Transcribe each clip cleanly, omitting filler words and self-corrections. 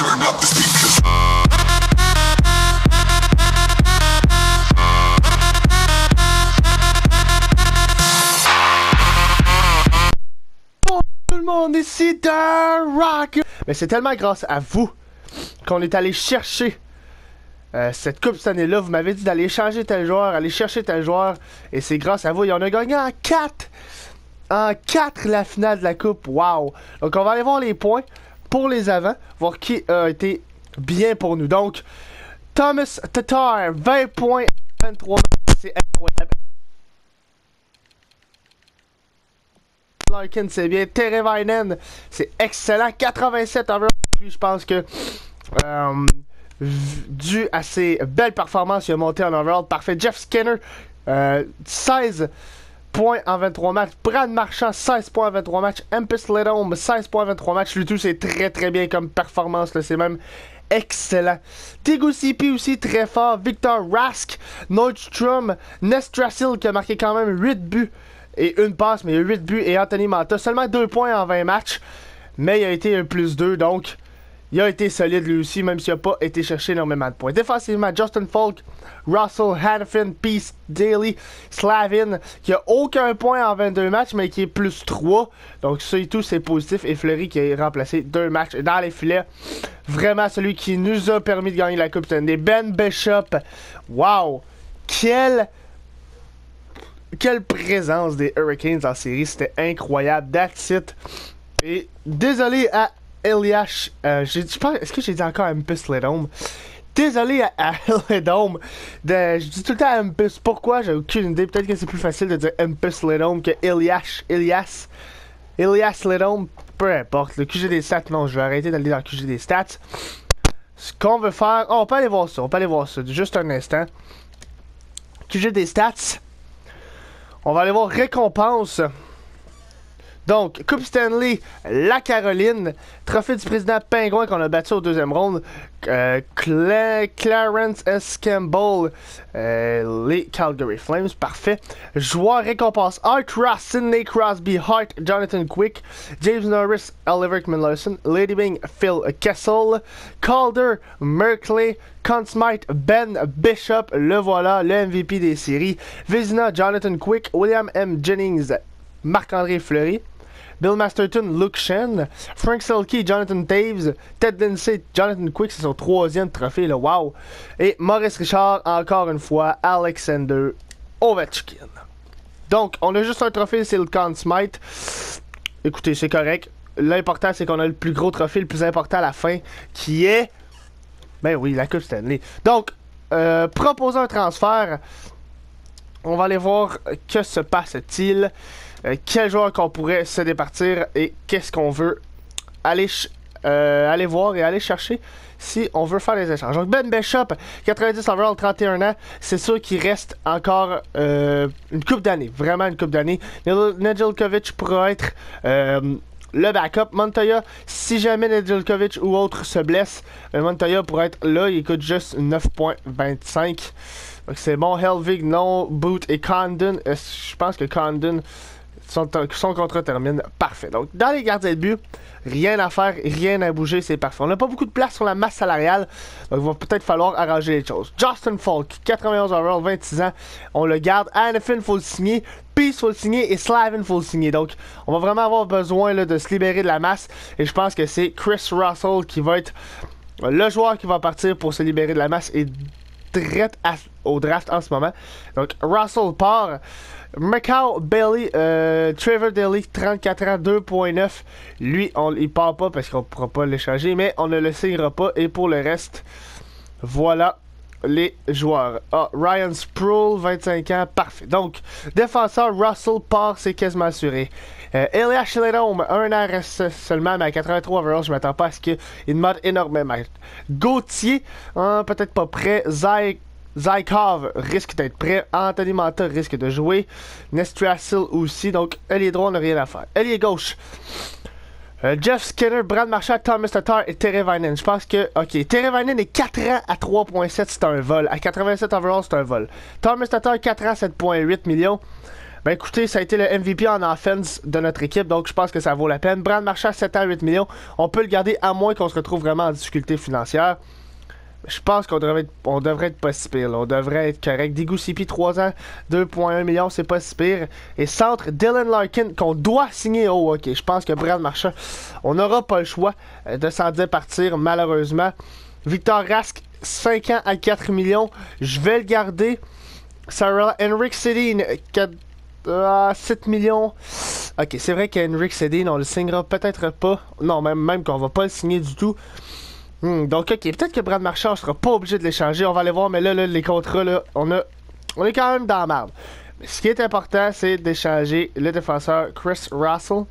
turn up the speakers. Tout le monde ici dans Rock. Mais c'est tellement grâce à vous qu'on est allé chercher cette coupe cette année-là. Vous m'avez dit d'aller changer tel joueur, aller chercher tel joueur. Et c'est grâce à vous. Et on a gagné en 4. En 4 la finale de la coupe. Wow. Donc on va aller voir les points pour les avants. Voir qui a été bien pour nous. Donc Thomas Tatar, 20 points, 23 matchs. C'est incroyable. Larkin, c'est bien. Teravainen, c'est excellent. 87 overall. Puis je pense que dû à ses belles performances, il a monté en overall. Parfait. Jeff Skinner, 16 points en 23 matchs. Brad Marchand, 16 points en 23 matchs. Empus Ledome, 16 points en 23 matchs. Lui tout, c'est très très bien comme performance. C'est même excellent. Tegucigalpa aussi très fort. Victor Rask, Nordstrom, Nestrasil qui a marqué quand même 8 buts. Et une passe, mais il y a 8 buts. Et Anthony Manta, seulement 2 points en 20 matchs. Mais il a été un plus 2, donc il a été solide lui aussi, même s'il n'a pas été chercher énormément de points. Défensivement, Justin Falk, Russell, Hanifin, Peace, Daly, Slavin, qui a aucun point en 22 matchs, mais qui est plus 3. Donc ça et tout, c'est positif. Et Fleury qui a remplacé 2 matchs dans les filets. Vraiment celui qui nous a permis de gagner la Coupe Stanley. Ben Bishop, wow! Quelle présence des Hurricanes en série, c'était incroyable. That's it. Et désolé à Elias, est-ce que j'ai dit encore Empus Ledome? Désolé à Ledome. Je dis tout le temps Empus. Pourquoi? J'ai aucune idée. Peut-être que c'est plus facile de dire Empus Ledome que Elias Ledome. Peu importe. Le QG des stats, non, je vais arrêter d'aller dans le QG des stats. Ce qu'on veut faire... Oh, on peut aller voir ça. Juste un instant. QG des stats. On va aller voir récompense. Donc, Coupe Stanley, la Caroline. Trophée du président Pingouin qu'on a battu au deuxième round. Clarence S. Campbell, les Calgary Flames. Parfait. Joueur récompense. Art Ross, Sidney Crosby, Hart, Jonathan Quick, James Norris, Oliver Kminlarson, Lady Bing, Phil Kessel, Calder, Merkley, Conn Smythe, Ben Bishop, le voilà, le MVP des séries. Vézina, Jonathan Quick, William M. Jennings, Marc-André Fleury, Bill Masterton, Luke Shen, Frank Selke, Jonathan Taves, Ted Lindsay, Jonathan Quick, c'est son 3e trophée, là, wow. Et Maurice Richard, encore une fois, Alexander Ovechkin. Donc, on a juste un trophée, c'est le Conn Smythe. Écoutez, c'est correct. L'important, c'est qu'on a le plus gros trophée, le plus important à la fin, qui est... Ben oui, la Coupe Stanley. Donc, proposer un transfert. On va aller voir que se passe-t-il. Quel joueur qu'on pourrait se départir et qu'est-ce qu'on veut aller voir et aller chercher si on veut faire les échanges. Donc Ben Bishop, 90 overall, 31 ans, c'est sûr qu'il reste encore une coupe d'années, vraiment une coupe d'années. Nedeljkovic pourra être le backup. Montoya, si jamais Nedeljkovic ou autre se blesse, Montoya pourra être là, il coûte juste 9.25. Donc c'est bon. Helvig, non. Boot et Condon. Je pense que Condon, son contrat termine. Parfait. Donc, dans les gardiens de but, rien à faire, rien à bouger, c'est parfait. On n'a pas beaucoup de place sur la masse salariale, donc il va peut-être falloir arranger les choses. Justin Falk, 91 overall, 26 ans, on le garde. Hanifin, faut le signer. Peace, faut le signer. Et Slavin, faut le signer. Donc, on va vraiment avoir besoin là, de se libérer de la masse. Et je pense que c'est Chris Russell qui va être le joueur qui va partir pour se libérer de la masse et direct au draft en ce moment. Donc, Russell part. Macau Bailey, Trevor Daly, 34 ans, 2.9. Lui, il part pas parce qu'on ne pourra pas l'échanger, mais on ne le signera pas. Et pour le reste, voilà les joueurs. Ah, Ryan Sproul, 25 ans, parfait. Donc, défenseur, Russell part, c'est quasiment assuré. Elias Ledome, 1 an reste seulement, mais à 83 overall, je m'attends pas à ce qu'il demande énormément. Gauthier, peut-être pas prêt. Zykov risque d'être prêt. Anthony Manta risque de jouer. Nestrasil aussi. Donc, ailier droit, on n'a rien à faire. Ailier gauche. Jeff Skinner, Brad Marchand, Thomas Tatar et Teravainen. Je pense que... Ok, Teravainen est 4 ans à 3.7, c'est un vol. À 87 overall, c'est un vol. Thomas Tatar, 4 ans, 7.8 millions. Ben écoutez, ça a été le MVP en offense de notre équipe, donc je pense que ça vaut la peine. Brad Marchand, 7 ans, 8 millions. On peut le garder à moins qu'on se retrouve vraiment en difficulté financière. Je pense qu'on devrait être pas si pire. Là. On devrait être correct. Digou CP, 3 ans, 2,1 millions, c'est pas si pire. Et centre, Dylan Larkin, qu'on doit signer. Oh, ok. Je pense que Brad Marchand, on n'aura pas le choix de s'en dire partir, malheureusement. Victor Rask, 5 ans à 4 millions. Je vais le garder. Sarah Henrik Sedin, 7 millions. Ok, c'est vrai qu'Henrik Sedin, on le signera peut-être pas. Non, même qu'on va pas le signer du tout. Donc, ok, peut-être que Brad Marchand sera pas obligé de l'échanger. On va aller voir, mais là, les contrats, là, on est quand même dans la merde. Mais ce qui est important, c'est d'échanger le défenseur Chris Russell.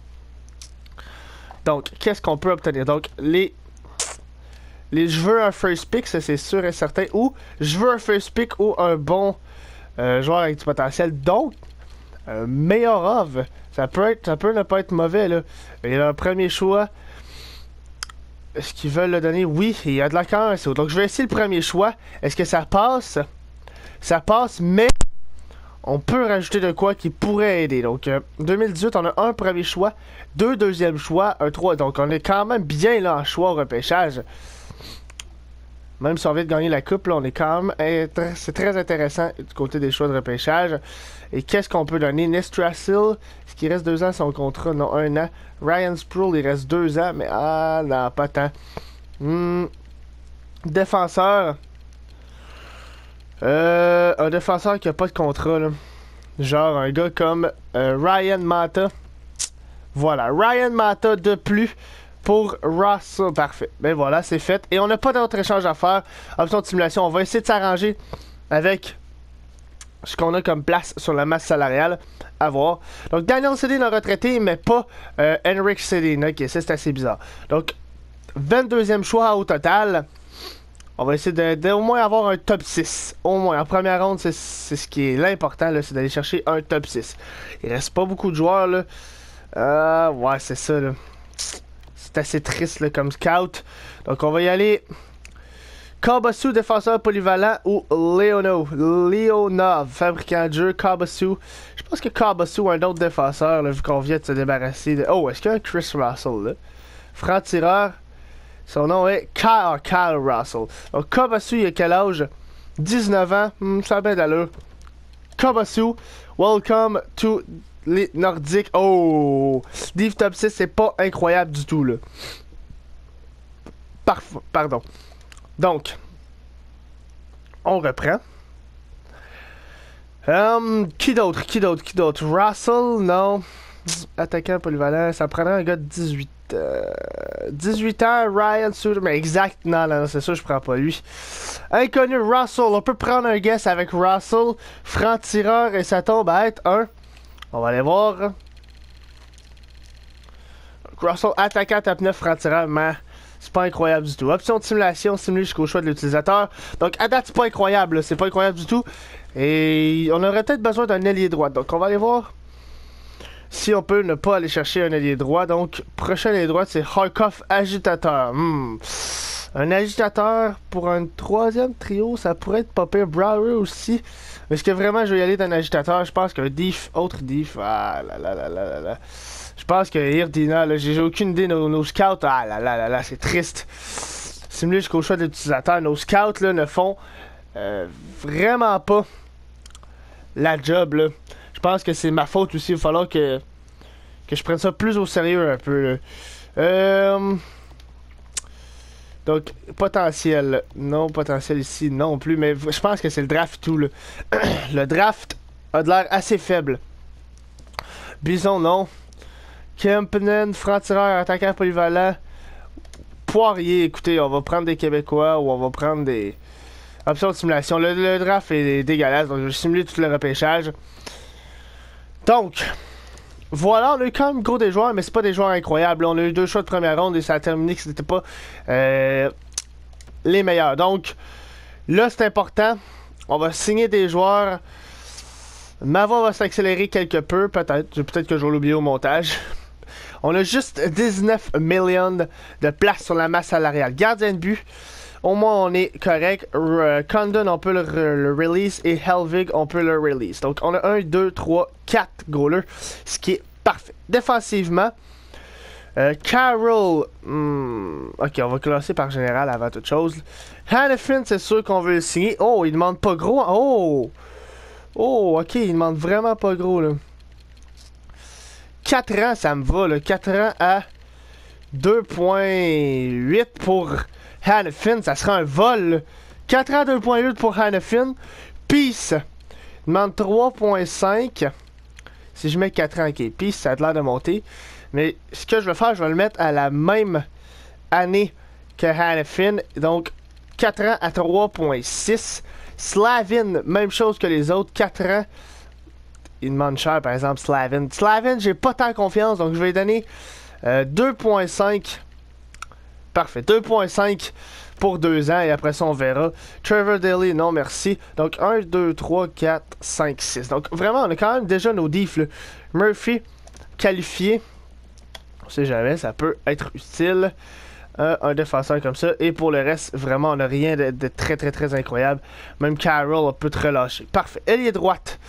Donc, qu'est-ce qu'on peut obtenir? Donc, je veux un first pick, ça c'est sûr et certain. Ou, je veux un first pick ou un bon joueur avec du potentiel. Donc, Mayorov, ça peut ne pas être mauvais, là. Il a un premier choix. Est-ce qu'ils veulent le donner? Oui, il y a de la carence. Donc, je vais essayer le premier choix. Est-ce que ça passe? Ça passe, mais on peut rajouter de quoi qui pourrait aider. Donc, 2018, on a un premier choix, 2 deuxièmes choix, un 3. Donc, on est quand même bien là en choix au repêchage. Même si on vient de gagner la coupe, là, on est quand même... C'est très intéressant du côté des choix de repêchage. Et qu'est-ce qu'on peut donner? Nestrasil, est-ce qu'il reste 2 ans son contrat? Non, 1 an. Ryan Sproul, il reste 2 ans, mais ah, non, pas tant. Défenseur. Un défenseur qui a pas de contrat, là. Genre un gars comme Ryan Mata. Voilà, Ryan Mata de plus pour Russell. Parfait. Ben voilà, c'est fait. Et on n'a pas d'autre échange à faire. Option de simulation, on va essayer de s'arranger avec ce qu'on a comme place sur la masse salariale à voir. Donc, Daniel Sedin a retraité, mais pas Henrik Sedin. Ok, ça c'est assez bizarre. Donc, 22e choix au total. On va essayer de au moins avoir un top 6. Au moins, en première ronde, c'est ce qui est l'important, c'est d'aller chercher un top 6. Il reste pas beaucoup de joueurs, là. Ouais, c'est ça, là. C'est assez triste, là, comme scout. Donc, on va y aller. Kabasu, défenseur polyvalent, ou Leonov, fabricant de jeu. Kabasu. Je pense que Kabasu a un autre défenseur, là, vu qu'on vient de se débarrasser de... Oh, est-ce qu'il y a un Chris Russell, là? Franc-tireur. Son nom est Kyle Russell. Donc, Kabasu, il a quel âge? 19 ans. Ça a bien d'allure. Kabasu, welcome to les Nordiques. Oh! Div Top 6, c'est pas incroyable du tout, là. Pardon. Donc, on reprend. Qui d'autre? Russell, non. Attaquant polyvalent, ça prendrait un gars de 18 ans, Ryan Suter, mais exact, non, c'est sûr, je prends pas lui. Inconnu, Russell, on peut prendre un guess avec Russell, franc-tireur, et ça tombe à être un. On va aller voir. Russell, attaquant, top 9, franc-tireur, mais c'est pas incroyable du tout. Option de simulation, simulée jusqu'au choix de l'utilisateur. Donc, à date, c'est pas incroyable, c'est pas incroyable du tout. Et on aurait peut-être besoin d'un ailier droit, donc on va aller voir si on peut ne pas aller chercher un ailier droit. Donc, prochain ailier droit, c'est Harkov agitateur. Un agitateur pour un 3e trio, ça pourrait être pas pire. Brower aussi. Mais est-ce que vraiment je vais y aller d'un agitateur? Je pense qu'un autre diff. Ah là là là là là. Je pense que Irdina, là, j'ai aucune idée. Nos scouts, ah là là là là, c'est triste. Simulé jusqu'au choix de l'utilisateur. Nos scouts, là, ne font vraiment pas la job, là. Je pense que c'est ma faute aussi. Il va falloir que je prenne ça plus au sérieux un peu. Là. Donc, potentiel. Non, potentiel ici non plus. Mais je pense que c'est le draft tout. Là. Le draft a de l'air assez faible. Bison, non. Kempnen, franc-tireur, attaquant polyvalent. Poirier, écoutez, on va prendre des Québécois ou on va prendre des options de simulation. Le draft est dégueulasse. Donc, je vais simuler tout le repêchage. Donc, voilà, on a eu quand même gros des joueurs, mais c'est pas des joueurs incroyables. On a eu 2 choix de première ronde et ça a terminé que c'était pas les meilleurs. Donc, là, c'est important. On va signer des joueurs. Ma voix va s'accélérer quelque peu, peut-être. Peut-être que je vais l'oublier au montage. On a juste 19 millions de places sur la masse salariale. Gardien de but. Au moins, on est correct. Condon, on peut le release. Et Helvig, on peut le release. Donc, on a 1, 2, 3, 4 goalers. Ce qui est parfait. Défensivement, Carroll. Ok, on va classer par général avant toute chose. Hanifin, c'est sûr qu'on veut le signer. Oh, il demande pas gros. Oh! Oh, ok, il demande vraiment pas gros, là. 4 ans, ça me va, là. 4 ans à 2.8 pour Hanifin, ça sera un vol, là. 4 ans, 2.8 pour Hanifin. Peace, il demande 3.5. Si je mets 4 ans, ok, Peace, ça a l'air de monter. Mais ce que je vais faire, je vais le mettre à la même année que Hanifin. Donc, 4 ans à 3.6. Slavin, même chose que les autres, 4 ans. Il demande cher, par exemple, Slavin. Slavin, j'ai pas tant confiance, donc je vais lui donner 2.5. Parfait, 2.5 pour 2 ans, et après ça, on verra. Trevor Daly, non, merci. Donc, 1, 2, 3, 4, 5, 6. Donc, vraiment, on a quand même déjà nos diffs, là. Murphy, qualifié. On sait jamais, ça peut être utile. Un défenseur comme ça. Et pour le reste, vraiment, on n'a rien de très, très, très incroyable. Même Carroll, on peut te relâcher. Parfait. Ailier droite.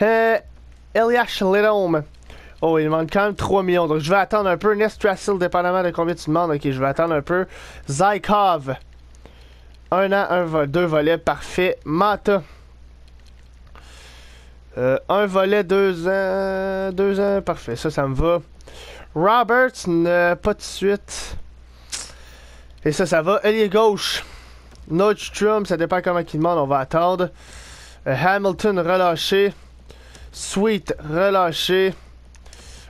Elias Lidholm. Oh, il demande quand même 3 millions. Donc, je vais attendre un peu. Nestrasil, dépendamment de combien tu demandes. Ok, je vais attendre un peu. Zykov. 1 an, 2 volets. Parfait. Mata. 1 volet, 2 ans. 2 ans. Parfait. Ça me va. Roberts, pas de suite. Et ça va. Ailier gauche. Nordstrom, ça dépend comment il demande. On va attendre. Hamilton, relâché. Sweet, relâché.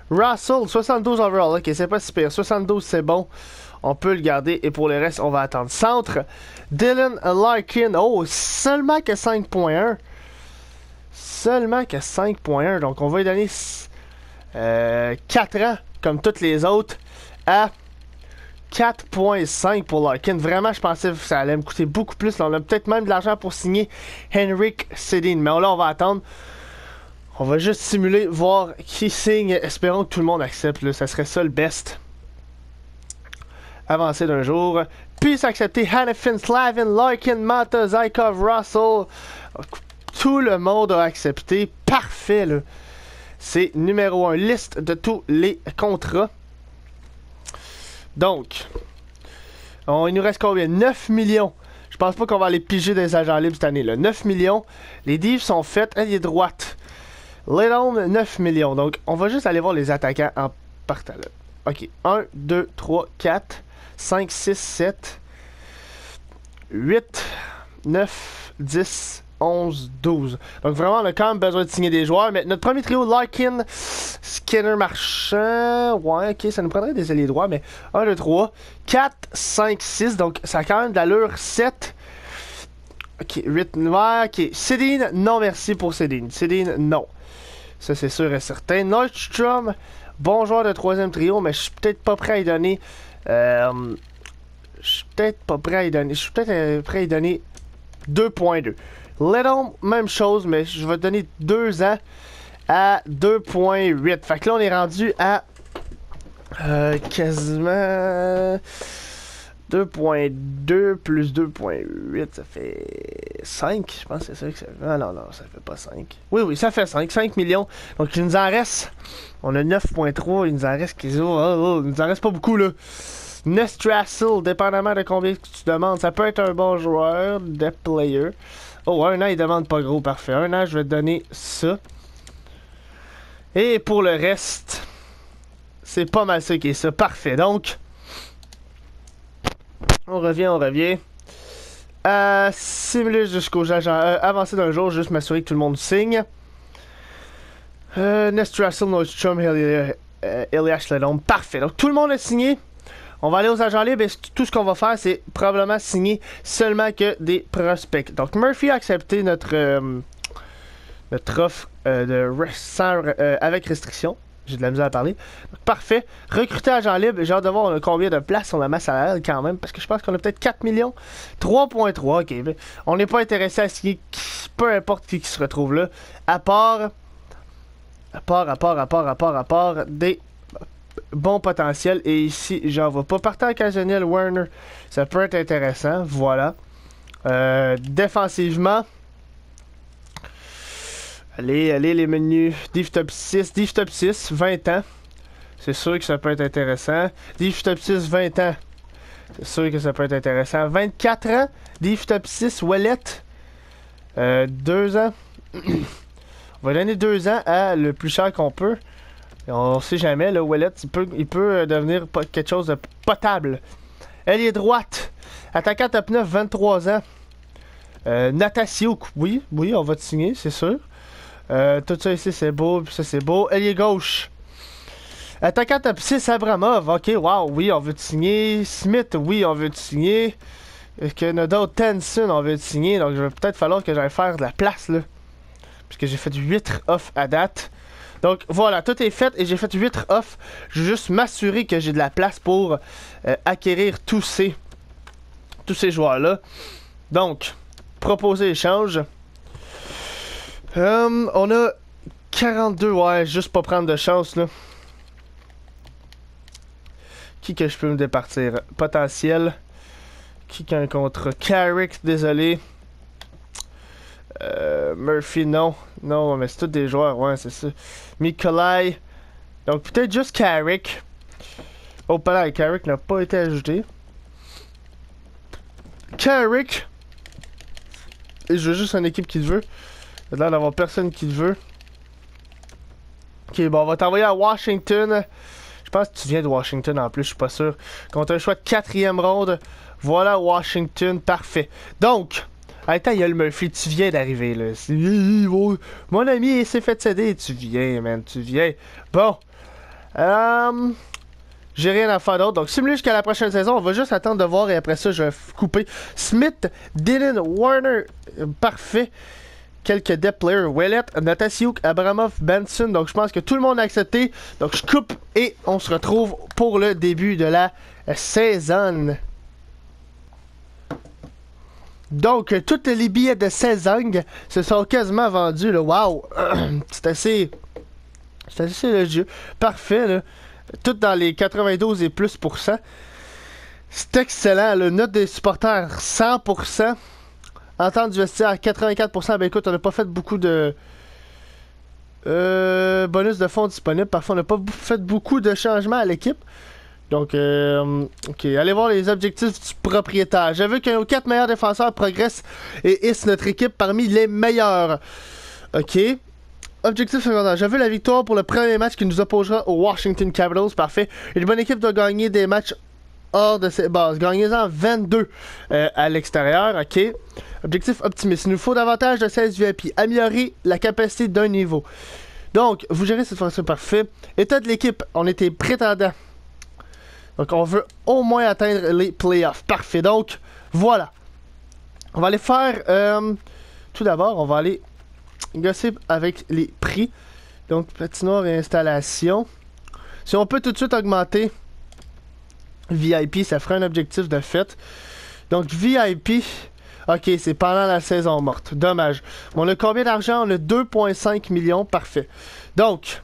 Russell, 72 overall. Ok, c'est pas si pire. 72, c'est bon. On peut le garder. Et pour le reste, on va attendre. Centre, Dylan Larkin. Oh, seulement que 5.1. Seulement que 5.1. Donc, on va lui donner 4 ans, comme toutes les autres, à 4.5 pour Larkin. Vraiment, je pensais que ça allait me coûter beaucoup plus. Là, on a peut-être même de l'argent pour signer Henrik Sedin. Mais là, on va attendre. On va juste simuler, voir qui signe. Espérons que tout le monde accepte. Là. Ça serait ça le best. Avancer d'un jour. Puis s'accepter Hanifin, Slavin, Larkin, Mata, Zykov, Russell. Tout le monde a accepté. Parfait, là. C'est numéro 1. Liste de tous les contrats. Donc, il nous reste combien? 9 millions. Je pense pas qu'on va aller piger des agents libres cette année, là. 9 millions. Les divs sont faites. Elle est droite. Lidholm, 9 millions. Donc, on va juste aller voir les attaquants en partant là. Ok. 1, 2, 3, 4, 5, 6, 7, 8, 9, 10, 11, 12. Donc, vraiment, on a quand même besoin de signer des joueurs. Mais notre premier trio, Larkin, Skinner, Marchand. Ouais, ok, ça nous prendrait des alliés droits. Mais 1, 2, 3, 4, 5, 6. Donc, ça a quand même de l'allure. 7. Ok, 8, 9. Ok, Sedin, non, merci pour Sedin. Sedin, non. Ça, c'est sûr et certain. Nordstrom, bon joueur de troisième trio, mais je suis peut-être pas prêt à y donner. Je suis peut-être prêt à y donner 2.2. Lidholm, même chose, mais je vais donner 2 ans à 2.8. Fait que là, on est rendu à quasiment 2.2 plus 2.8, ça fait 5. Je pense que c'est ça que ça fait. Ah non, ça fait pas 5. Oui, ça fait 5. 5 millions. Donc, il nous en reste. On a 9.3. Il nous en reste. Il nous en reste pas beaucoup, là. Nestrasil, dépendamment de combien tu demandes. Ça peut être un bon joueur, depth player. Oh, 1 an, il demande pas gros. Parfait. 1 an, je vais te donner ça. Et pour le reste, c'est pas mal ça qui est ça. Parfait. Donc, on revient. Simuler jusqu'au agent. Avancer d'un jour, juste m'assurer que tout le monde signe. Nestrasil, Nordstrom, Elias Lidholm. Parfait. Donc tout le monde a signé. On va aller aux agents libres et tout ce qu'on va faire, c'est probablement signer seulement que des prospects. Donc Murphy a accepté notre offre avec restriction. J'ai de la misère à parler. Donc, parfait. Recruter agent libre. J'ai hâte de voir combien de places sur la masse salariale quand même. Parce que je pense qu'on a peut-être 4 millions. 3.3. Ok. On n'est pas intéressé à signer peu importe qui se retrouve là. À part des bon potentiel. Et ici, j'en vois pas. Partant occasionnel, Warner, ça peut être intéressant. Voilà. Défensivement, allez, les menus. Div top 6, 20 ans. C'est sûr que ça peut être intéressant. Div top 6, 20 ans. C'est sûr que ça peut être intéressant. 24 ans, Div top 6, Wallet. 2 ans. On va donner 2 ans à le plus cher qu'on peut. On sait jamais, le Wallet, il peut devenir quelque chose de potable. Ailier droite. Attaquant top 9, 23 ans. Natasiuk, oui, on va te signer, c'est sûr. Tout ça ici, c'est beau, puis ça, c'est beau. Ailier gauche. Attaquant top 6, Abramov. Ok, wow, oui, on veut te signer. Smith, oui, on veut te signer. Canada, Tenson, on veut te signer. Donc, il va peut-être falloir que j'aille faire de la place, là. Puisque j'ai fait 8 off à date. Donc, voilà, tout est fait et j'ai fait 8 off. Je veux juste m'assurer que j'ai de la place pour acquérir tous ces joueurs-là. Donc, proposer échange. On a 42, ouais, juste pas prendre de chance, là. Qui que je peux me départir? Potentiel. Qui a un contrat? Carrick, désolé. Murphy, non. Non, mais c'est tous des joueurs, ouais, c'est ça. Nikolai. Donc, peut-être juste Carrick. Oh, pas là, Carrick n'a pas été ajouté. Carrick. Et je veux juste une équipe qui le veut. Il a l'air d'avoir personne qui le veut. Ok, bon, on va t'envoyer à Washington. Je pense que tu viens de Washington en plus, je suis pas sûr. Contre un choix de 4e ronde. Voilà Washington, parfait. Donc, attends, il y a le Murphy, tu viens d'arriver là. Mon ami, il s'est fait céder. Tu viens, man, tu viens. Bon. J'ai rien à faire d'autre. Donc, simulé jusqu'à la prochaine saison. On va juste attendre de voir et après ça, je vais couper. Smith, Dylan, Warner, parfait. Quelques depth players. Ouellet, Natasiuk, Abramov, Benson. Donc, je pense que tout le monde a accepté. Donc, je coupe et on se retrouve pour le début de la saison. Donc, tous les billets de saison se sont quasiment vendus. Là. Wow! C'est assez élogieux. Parfait, là. Tout dans les 92 et plus %. C'est excellent. Le note des supporters, 100%. Entente du vestiaire, 84%. Ben écoute, on n'a pas fait beaucoup de bonus de fonds disponibles. Parfois, on n'a pas fait beaucoup de changements à l'équipe. Donc, ok, allez voir les objectifs du propriétaire. J'ai vu que nos 4 meilleurs défenseurs progressent et hissent notre équipe parmi les meilleurs. Ok. Objectif secondaire. J'ai vu la victoire pour le premier match qui nous opposera aux Washington Capitals. Parfait. Une bonne équipe doit gagner des matchs hors de ses bases. Gagnez-en 22 à l'extérieur. Ok. Objectif optimiste. Il nous faut davantage de 16 VIP. Améliorer la capacité d'un niveau. Donc, vous gérez cette façon. Parfait. État de l'équipe. On était prétendants. Donc, on veut au moins atteindre les playoffs. Parfait. Donc, voilà. On va aller faire... tout d'abord, on va aller gosser avec les prix. Donc, patinoire et installation. Si on peut tout de suite augmenter VIP, ça ferait un objectif de fait. Donc, VIP... Ok, c'est pendant la saison morte. Dommage. On a combien d'argent? On a 2,5 millions. Parfait. Donc...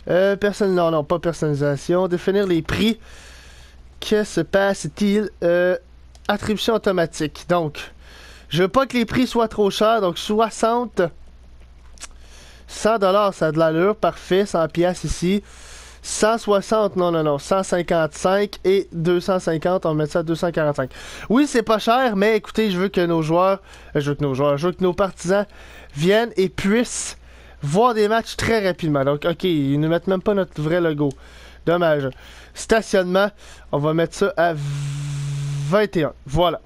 non, pas personnalisation. Définir les prix. Que se passe-t-il? Attribution automatique. Donc, je veux pas que les prix soient trop chers. Donc, 60. 100$, ça a de l'allure. Parfait. 100$ ici. 160, non. 155 et 250. On va mettre ça à 245. Oui, c'est pas cher, mais écoutez, je veux que nos joueurs. Je veux que nos partisans viennent et puissent voir des matchs très rapidement. Donc, ok, ils ne mettent même pas notre vrai logo. Dommage. Stationnement, on va mettre ça à 21. Voilà.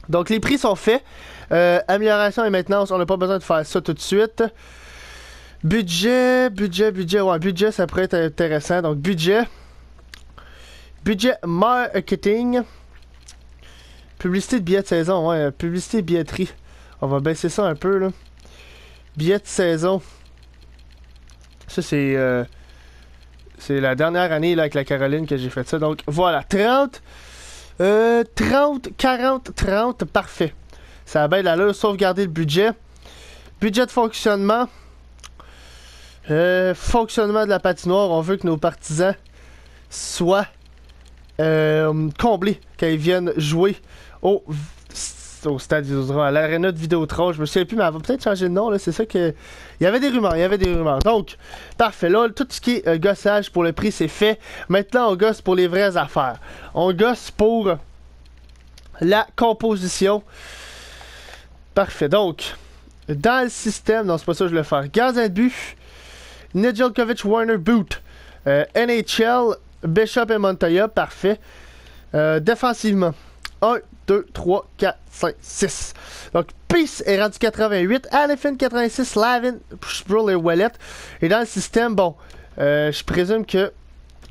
Donc, les prix sont faits. Amélioration et maintenance, on n'a pas besoin de faire ça tout de suite. Budget. Ouais, budget, ça pourrait être intéressant. Donc, budget marketing. Publicité de billets de saison. Ouais, publicité et billetterie. On va baisser ça un peu, là. Billets de saison. Ça, c'est la dernière année là, avec la Caroline que j'ai fait ça. Donc, voilà. 30, 40, 30. Parfait. Ça a bien l'allure. Sauvegarder le budget. Budget de fonctionnement. Fonctionnement de la patinoire, on veut que nos partisans soient comblés quand ils viennent jouer au stade Vidéotron, à l'aréna de Vidéotron. Je me souviens plus, mais elle va peut-être changer de nom, là. C'est ça que. Il y avait des rumeurs, Donc, parfait. Là, tout ce qui est gossage pour le prix, c'est fait. Maintenant, on gosse pour les vraies affaires. On gosse pour la composition. Parfait. Donc, dans le système, non, c'est pas ça que je voulais faire. Gardien de but, Nedeljkovic, Warner, Boot. NHL, Bishop et Montoya, parfait. Défensivement, 1, 2, 3, 4, 5, 6. Donc, Peace est rendu 88, Alefin 86, Slavin, Sproul et Ouellet. Et dans le système, bon, je présume que...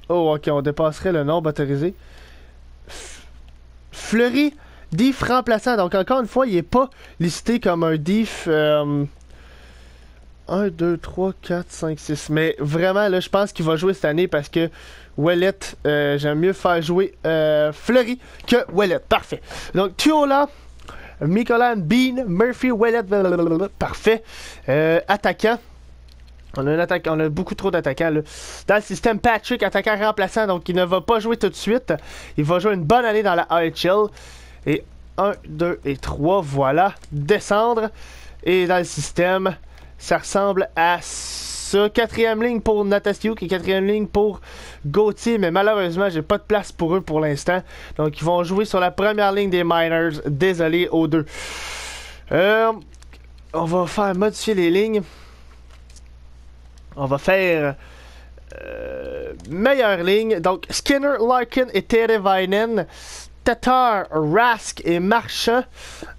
Oh, ok, on dépasserait le nombre autorisé. Fleury, diff remplaçant. Donc, encore une fois, il n'est pas listé comme un diff... 1, 2, 3, 4, 5, 6. Mais vraiment, là, je pense qu'il va jouer cette année parce que Ouellet, j'aime mieux faire jouer Fleury que Ouellet. Parfait. Donc, Tuola, Mikolan, Bean, Murphy, Ouellet, blablabla. Parfait. Attaquant. On a beaucoup trop d'attaquants là. Dans le système, Patrick, attaquant remplaçant, donc il ne va pas jouer tout de suite. Il va jouer une bonne année dans la AHL. Et 1, 2 et 3, voilà. Descendre. Et dans le système, ça ressemble à ça. 4e ligne pour Natasiuk et 4e ligne pour Gauthier. Mais malheureusement, j'ai pas de place pour eux pour l'instant. Donc ils vont jouer sur la première ligne des Miners. Désolé aux deux. On va faire modifier les lignes. On va faire meilleure ligne. Donc, Skinner, Larkin et Teravainen. Tatar, Rask et Marchand.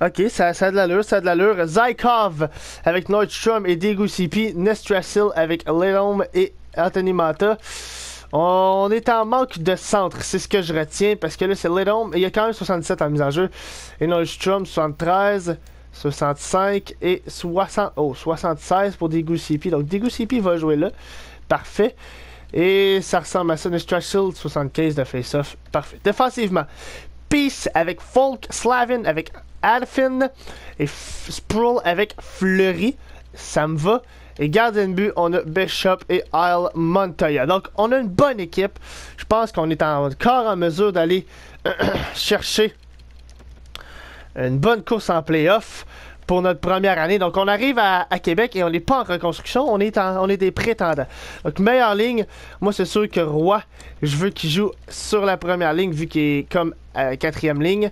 Ok, ça a de l'allure, ça a de l'allure. Zykov avec Nordstrom et Degusipi. Nestrasil avec Ledom et Anthony Mata. On est en manque de centre, c'est ce que je retiens. Parce que là, c'est Ledom. Il y a quand même 67 en mise en jeu. Et Nordstrom, 73. 65 et 76 pour Degusipi. Donc Degusipi va jouer là. Parfait. Et ça ressemble à ça. Nestrasil, 75 de face-off. Parfait. Défensivement, Peace avec Folk, Slavin avec Alfin et Sproul avec Fleury. Ça me va. Et gardien de but, on a Bishop et Isle Montoya. Donc on a une bonne équipe. Je pense qu'on est encore en mesure d'aller chercher une bonne course en playoff pour notre première année. Donc, on arrive à Québec et on n'est pas en reconstruction. On est des prétendants. Donc, meilleure ligne. Moi, c'est sûr que Roy, je veux qu'il joue sur la première ligne vu qu'il est comme 4e ligne.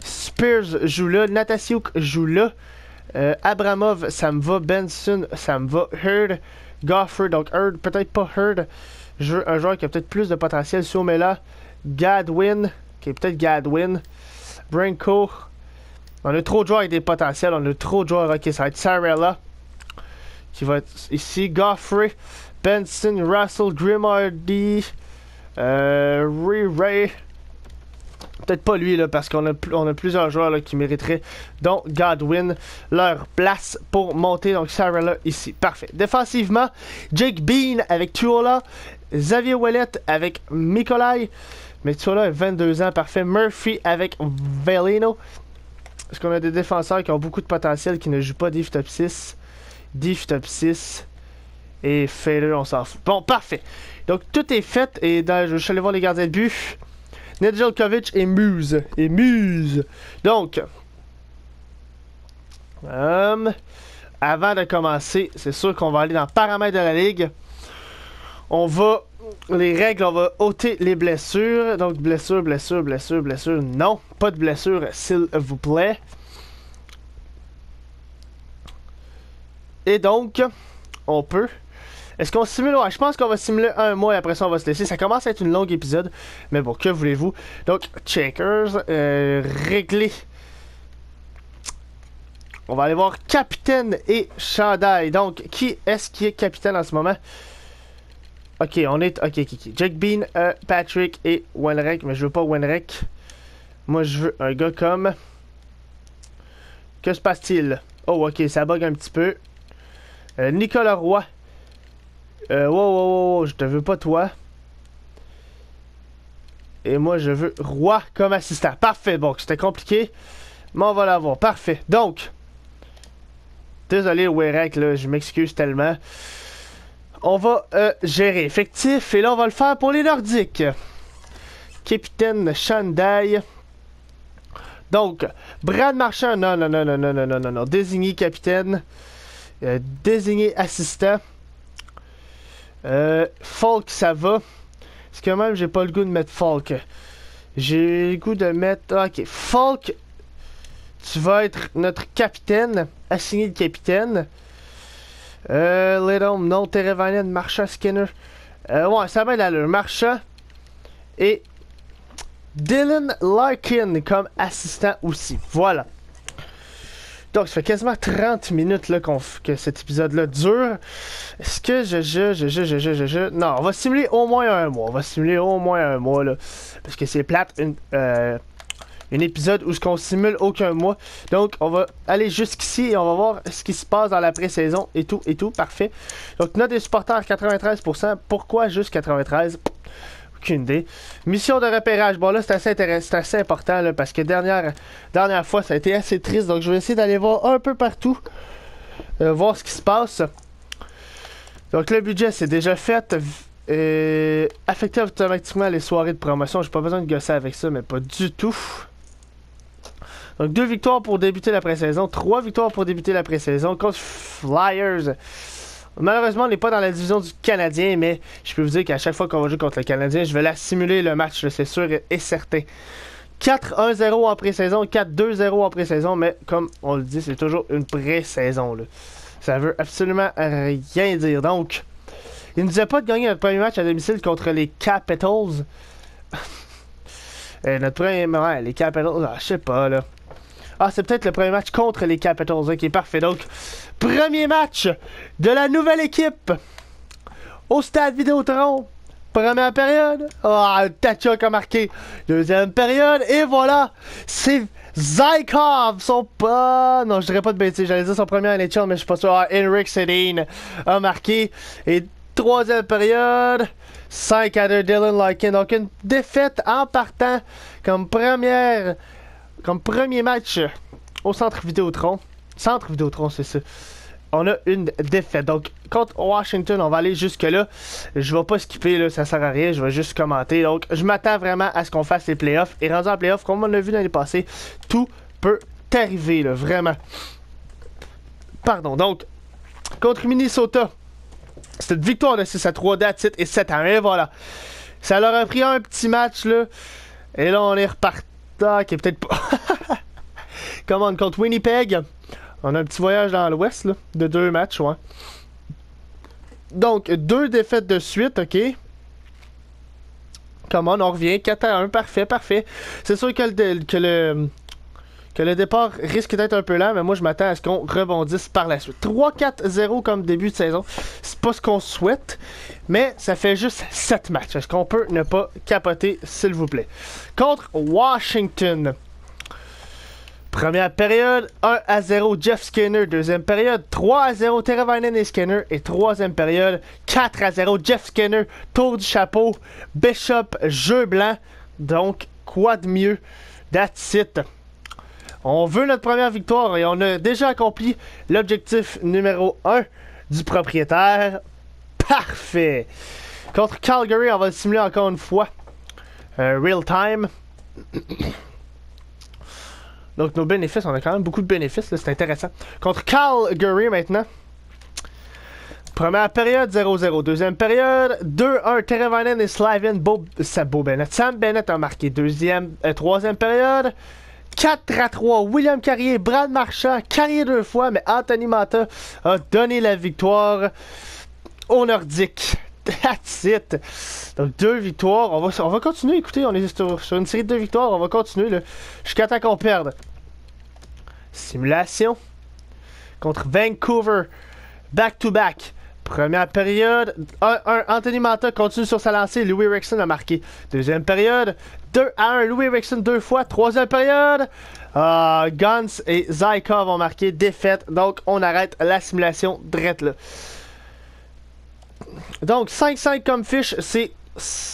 Spears joue là. Natasiuk joue là. Abramov, ça me va. Benson, ça me va. Hurd, Gofford. Donc, Hurd, peut-être pas Hurd. Je veux un joueur qui a peut-être plus de potentiel. Si on met là, Gadwin, qui est peut-être Gadwin. Branco. On a trop de joueurs avec des potentiels. On a trop de joueurs. Ok, ça va être Sarella qui va être ici. Goffrey, Benson, Russell, Grimaldi, Ray. Peut-être pas lui là parce qu'on a plusieurs joueurs là, qui mériteraient, dont Godwin, leur place pour monter. Donc Sarella ici. Parfait. Défensivement, Jake Bean avec Tuola, Xavier Ouellet avec Mikolai. Mais Tuola a 22 ans. Parfait. Murphy avec Velino. Parce qu'on a des défenseurs qui ont beaucoup de potentiel qui ne jouent pas Div Top 6. Div Top 6. Et Fader, on s'en fout. Bon, parfait. Donc, tout est fait. Et je suis allé voir les gardiens de but. Nedeljkovic et Muse. Donc, avant de commencer, c'est sûr qu'on va aller dans paramètres de la ligue. On va... Les règles, on va ôter les blessures. Donc, blessure. Non, pas de blessure, s'il vous plaît. Et donc, on peut... Est-ce qu'on simule? Ouais, je pense qu'on va simuler un mois et après ça, on va se laisser. Ça commence à être une longue épisode. Mais bon, que voulez-vous? Donc, checkers, régler. On va aller voir capitaine et chandail. Donc, qui est-ce qui est capitaine en ce moment? Ok, on est... Ok. Jake Bean, Patrick et Wenrek. Mais je veux pas Wenrek. Moi, je veux un gars comme... Que se passe-t-il? Oh, ok, ça bug un petit peu. Nicolas Roy. Wow, je te veux pas toi. Et moi, je veux Roy comme assistant. Parfait, bon, c'était compliqué. Mais on va l'avoir. Parfait. Donc... Désolé, Wenrek, là, je m'excuse tellement. on va gérer effectif. Et là, on va le faire pour les Nordiques. Capitaine Shandai. Donc, Brad Marchand, non. Désigné capitaine. Désigné assistant. Falk, ça va. Parce que même, j'ai pas le goût de mettre Falk. J'ai le goût de mettre... Ok, Falk, tu vas être notre capitaine. Assigné de capitaine. Lidom, non. Teravainen, Marchand, Skinner. Ouais, ça va être l'allure. Marchand. Et Dylan Larkin comme assistant aussi. Voilà. Donc, ça fait quasiment 30 minutes là, que cet épisode-là dure. Est-ce que Non, on va simuler au moins un mois. On va simuler au moins un mois, là. Parce que c'est plate, un épisode où on simule aucun mois. Donc, on va aller jusqu'ici et on va voir ce qui se passe dans la pré-saison et tout. Parfait. Donc, note des supporters, 93%. Pourquoi juste 93%? Aucune idée. Mission de repérage. Bon, là, c'est assez intéressant, c'est assez important, là, parce que dernière fois, ça a été assez triste. Donc, je vais essayer d'aller voir un peu partout. Voir ce qui se passe. Donc, le budget, c'est déjà fait. Affecter automatiquement les soirées de promotion. J'ai pas besoin de gosser avec ça, mais pas du tout. Donc, 2 victoires pour débuter la pré-saison. 3 victoires pour débuter la pré-saison. Contre Flyers. Malheureusement, on n'est pas dans la division du Canadien, mais je peux vous dire qu'à chaque fois qu'on va jouer contre le Canadien, je vais la simuler le match, c'est sûr et certain. 4-1-0 en pré-saison, 4-2-0 en pré-saison, mais comme on le dit, c'est toujours une pré-saison. Ça veut absolument rien dire. Donc, il ne nous a pas de gagner notre premier match à domicile contre les Capitals. Notre premier match, les Capitals, je sais pas, là. Ah, c'est peut-être le premier match contre les Capitals. Ok, parfait. Donc, premier match de la nouvelle équipe au stade Vidéotron. Première période. Ah, Tchak a marqué. Deuxième période. Et voilà. C'est Zykov. Son pas. Non, je dirais pas de bêtises. J'allais dire son premier NHL, mais je suis pas sûr. Ah, Henrik Sedin a marqué. Et troisième période. 5-2 Dylan Larkin. Donc, une défaite en partant comme premier match au Centre Vidéotron. Centre Vidéotron, c'est ça. On a une défaite. Donc, contre Washington, on va aller jusque-là. Je vais pas skipper, là, ça sert à rien. Je vais juste commenter. Donc, je m'attends vraiment à ce qu'on fasse les playoffs. Et rendu en playoffs, comme on a vu l'année passée, tout peut arriver, là, vraiment. Pardon. Donc, contre Minnesota, c'était une victoire de 6-3, that's it, et 7-1. Et voilà. Ça leur a pris un petit match, là. Et là, on est reparti. Qui est peut-être pas. Comment contre Winnipeg. On a un petit voyage dans l'ouest là, de 2 matchs, ouais. Donc, 2 défaites de suite, ok. Comment on revient 4-1, parfait. C'est sûr que le départ risque d'être un peu lent, mais moi je m'attends à ce qu'on rebondisse par la suite. 3-4-0 comme début de saison, c'est pas ce qu'on souhaite, mais ça fait juste 7 matchs. Est-ce qu'on peut ne pas capoter, s'il vous plaît? Contre Washington. Première période, 1-0 Jeff Skinner. Deuxième période, 3-0 Teravainen et Skinner. Et troisième période, 4-0 Jeff Skinner. Tour du chapeau, Bishop, jeu blanc. Donc, quoi de mieux? That's it. On veut notre première victoire et on a déjà accompli l'objectif numéro 1 du propriétaire. Parfait. Contre Calgary, on va le simuler encore une fois. Real time. Donc nos bénéfices, on a quand même beaucoup de bénéfices, c'est intéressant. Contre Calgary maintenant. Première période, 0-0. Deuxième période, 2-1. Teravainen et Sabo Bennett. Sam Bennett a marqué. Troisième période, 4-3. William Carrier, Brad Marchand, Carrier 2 fois, mais Anthony Mata a donné la victoire aux Nordiques. That's it. Donc 2 victoires. On va continuer. Écoutez, on est sur une série de 2 victoires. On va continuer jusqu'à temps qu'on perde. Simulation. Contre Vancouver. Back-to-back. Première période. 1-1. Anthony Mata continue sur sa lancée. Louis Eriksson a marqué. Deuxième période. 2-1. Louis Eriksson 2 fois. Troisième période. Guns et Zykov ont marqué. Défaite. Donc on arrête la simulation drette là. Donc 5-5 comme fiche, c'est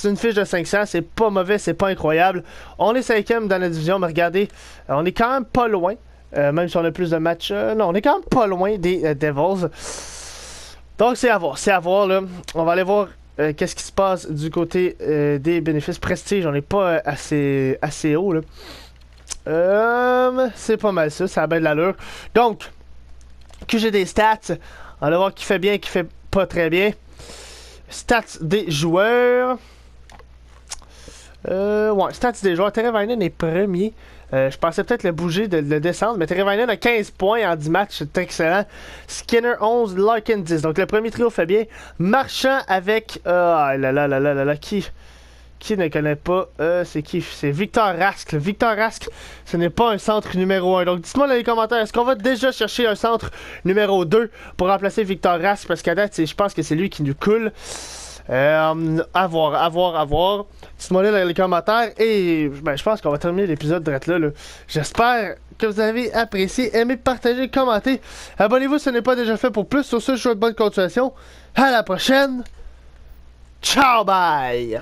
une fiche de 500, c'est pas mauvais, c'est pas incroyable. On est 5e dans la division, mais regardez, on est quand même pas loin, même si on a plus de matchs. Non, on est quand même pas loin des Devils. Donc c'est à voir là. On va aller voir qu'est-ce qui se passe du côté des bénéfices. Prestige, on n'est pas assez haut là. C'est pas mal ça a bien de l'allure. Donc, que j'ai des stats. On va voir qui fait bien, qui fait pas très bien. Stats des joueurs. Ouais, stats des joueurs. Teravainen est premier. Je pensais peut-être le bouger, de le descendre, mais Teravainen a 15 points en 10 matchs, c'est excellent. Skinner 11, Larkin 10. Donc le premier trio fait bien. Marchand avec... Qui ne connaît pas? C'est qui? C'est Victor Rask. Victor Rask, ce n'est pas un centre numéro 1. Donc dites-moi dans les commentaires, est-ce qu'on va déjà chercher un centre numéro 2 pour remplacer Victor Rask? Parce qu'à date, je pense que c'est lui qui nous coule. À voir. Dites-moi dans les commentaires. Et ben, je pense qu'on va terminer l'épisode direct là. J'espère que vous avez apprécié. Aimez, partagez, commentez. Abonnez-vous si ce n'est pas déjà fait pour plus. Sur ce, je vous souhaite bonne continuation. À la prochaine. Ciao, bye!